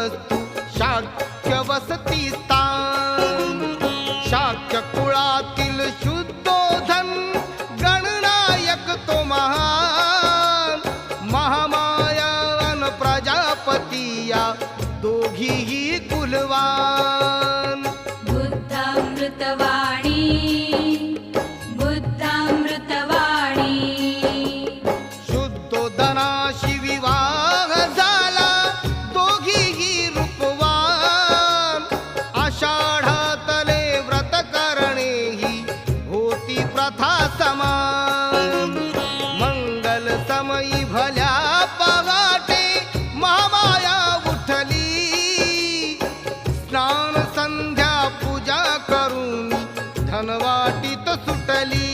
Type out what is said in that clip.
वस्तू शाक्य वसती स्थान. शाक्य कुळातील शुद्धोधन गणनायक तो महान. महामाया अन प्रजापती या दोघीही कुलवान. बुद्धामृतवाणी बुद्धामृतवाणी. शुद्धोधनाशी विवाह झाला दोघीही रूपवान. आषाढातले व्रत करणे ही होती प्रथा समान. मंगल समयी भल्या पहाटे महामाया उठली. स्नान संध्या पूजा करून धनवाटीत सुटली.